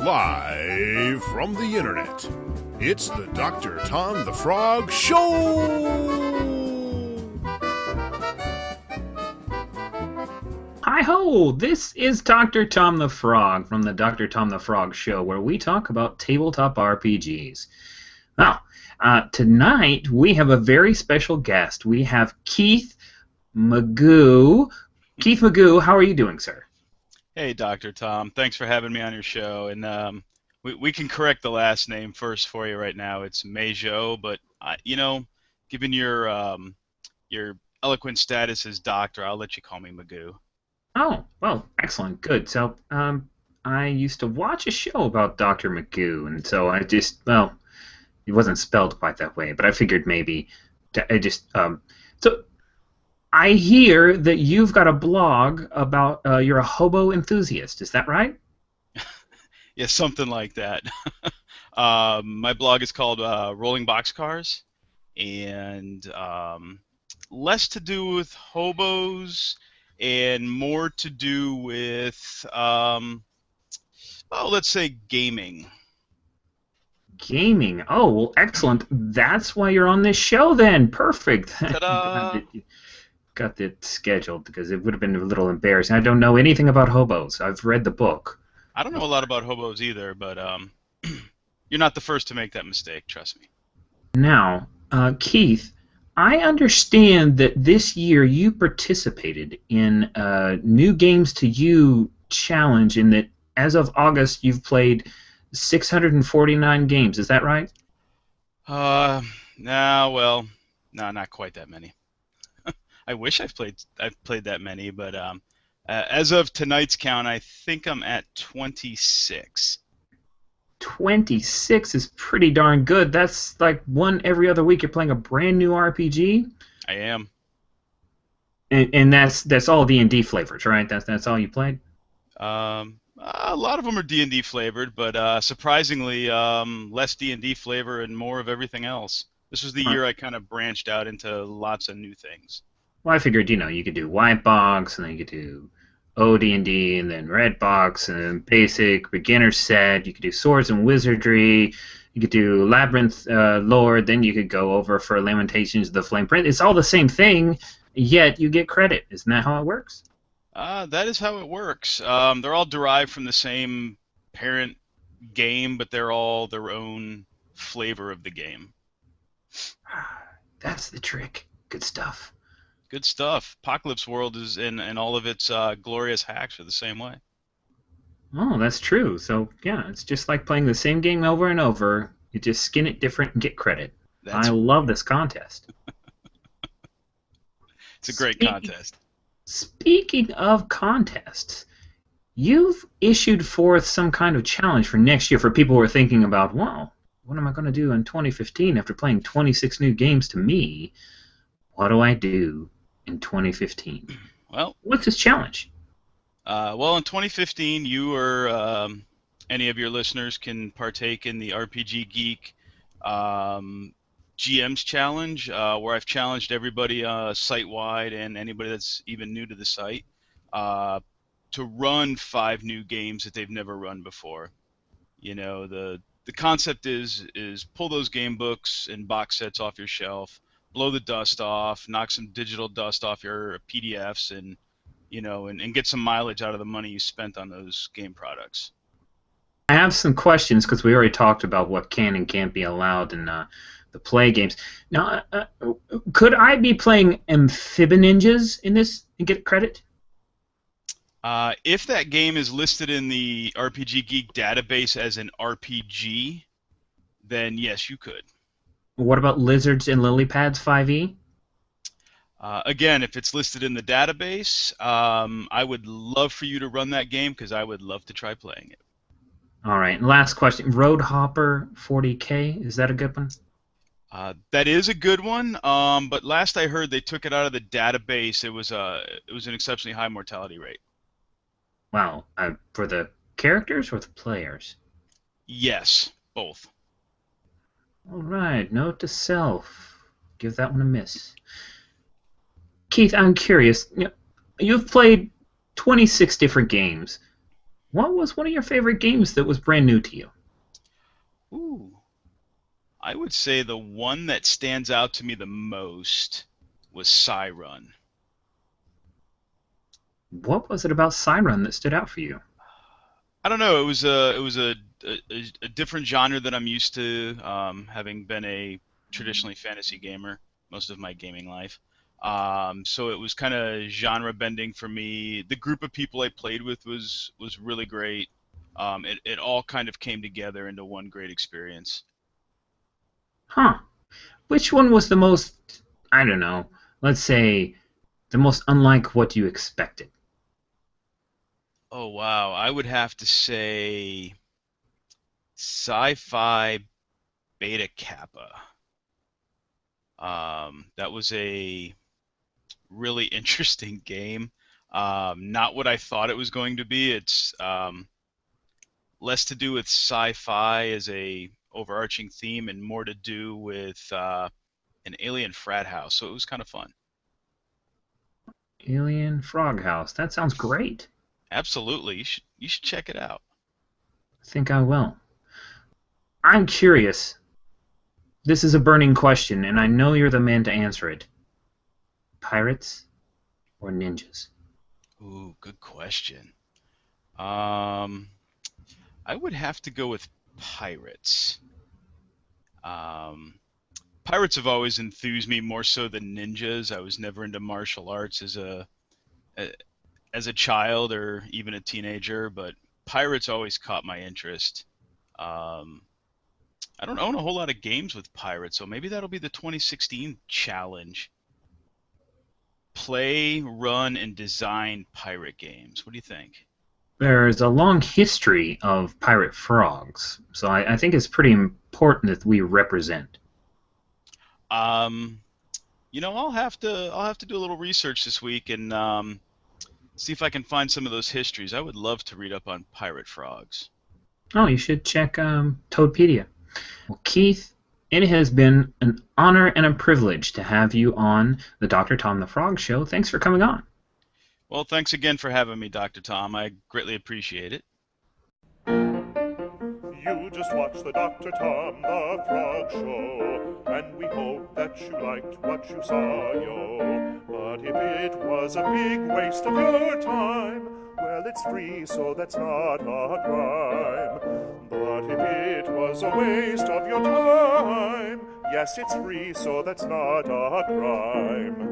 Live from the internet, it's the Dr. Tom the Frog Show! Hi-ho! This is Dr. Tom the Frog from the Dr. Tom the Frog Show, where we talk about tabletop RPGs. Well, tonight we have a very special guest. We have Keith Mageau. Keith Mageau, how are you doing, sir? Hey, Dr. Tom. Thanks for having me on your show. And we can correct the last name first for you right now. It's Mageau, but given your eloquent status as doctor, I'll let you call me Magoo. Oh, well, excellent, good. So, I used to watch a show about Dr. Magoo, and so it wasn't spelled quite that way, but I figured maybe so I hear that you've got a blog about you're a hobo enthusiast. Is that right? Yeah, something like that. My blog is called Rolling Boxcars, and less to do with hobos and more to do with, let's say gaming. Gaming. Oh, well, excellent. That's why you're on this show then. Perfect. Ta-da! Got it scheduled because it would have been a little embarrassing. I don't know anything about hobos. I've read the book. I don't know a lot about hobos either, but you're not the first to make that mistake, trust me. Now, Keith, I understand that this year you participated in a New Games to You challenge, and that as of August you've played 649 games. Is that right? No, not quite that many. I wish I've played that many, but as of tonight's count, I think I'm at 26. 26 is pretty darn good. That's like one every other week. You're playing a brand new RPG. I am. And that's all D&D flavors, right? That's all you played. A lot of them are D&D flavored, but surprisingly less D&D flavor and more of everything else. This was the year I kind of branched out into lots of new things. Well, I figured, you could do white box, and then you could do OD&D, and then red box, and then basic, beginner set. You could do swords and wizardry. You could do labyrinth lore. Then you could go over for Lamentations of the Flame Prince. It's all the same thing, yet you get credit. Isn't that how it works? That is how it works. They're all derived from the same parent game, but they're all their own flavor of the game. That's the trick. Good stuff. Good stuff. Apocalypse World is and all of its glorious hacks are the same way. Oh, that's true. So, yeah, it's just like playing the same game over and over. You just skin it different and get credit. I love this contest. It's a great contest. Speaking of contests, you've issued forth some kind of challenge for next year for people who are thinking about, wow, what am I going to do in 2015 after playing 26 new games to me? What do I do in 2015? Well, what's this challenge? In 2015, you or any of your listeners can partake in the RPG Geek GM's Challenge, where I've challenged everybody site-wide and anybody that's even new to the site to run 5 new games that they've never run before. The concept is pull those game books and box sets off your shelf, blow the dust off, knock some digital dust off your PDFs, and get some mileage out of the money you spent on those game products. I have some questions because we already talked about what can and can't be allowed in the play games. Now, could I be playing Amphibininjas in this and get credit? If that game is listed in the RPG Geek database as an RPG, then yes, you could. What about Lizards and Lilypads 5e? Again, if it's listed in the database, I would love for you to run that game because I would love to try playing it. All right. And last question. Roadhopper 40K, is that a good one? That is a good one, but last I heard they took it out of the database. It was an exceptionally high mortality rate. Wow. For the characters or the players? Yes, both. All right, note to self. Give that one a miss. Keith, I'm curious. You've played 26 different games. What was one of your favorite games that was brand new to you? Ooh, I would say the one that stands out to me the most was Run. What was it about Siren that stood out for you? I don't know. It was a different genre that I'm used to, having been a traditionally fantasy gamer most of my gaming life. So it was kind of genre bending for me. The group of people I played with was really great. It all kind of came together into one great experience. Huh. Which one was the most, I don't know, let's say, the most unlike what you expected? Oh wow, I would have to say Sci-Fi Beta Kappa. That was a really interesting game. Not what I thought it was going to be. It's less to do with sci-fi as a overarching theme and more to do with an alien frat house. So it was kind of fun. Alien Frog House. That sounds great. Absolutely, you should check it out. I think I will. I'm curious. This is a burning question, and I know you're the man to answer it. Pirates or ninjas? Ooh, good question. Um, I would have to go with pirates. Um, Pirates have always enthused me more so than ninjas. I was never into martial arts a as a child or even a teenager, but pirates always caught my interest. Um, I don't own a whole lot of games with pirates, so maybe that'll be the 2016 challenge. Play, run, and design pirate games. What do you think? There's a long history of pirate frogs, so I think it's pretty important that we represent. Um, I'll have to do a little research this week and see if I can find some of those histories. I would love to read up on pirate frogs. Oh, you should check Toadpedia. Well, Keith, it has been an honor and a privilege to have you on the Dr. Tom the Frog Show. Thanks for coming on. Well, thanks again for having me, Dr. Tom. I greatly appreciate it. You just watch the Dr. Tom the Frog Show, and we hope that you liked what you saw, yo. But if it was a big waste of your time, well, it's free, so that's not a crime. But if it was a waste of your time, yes, it's free, so that's not a crime.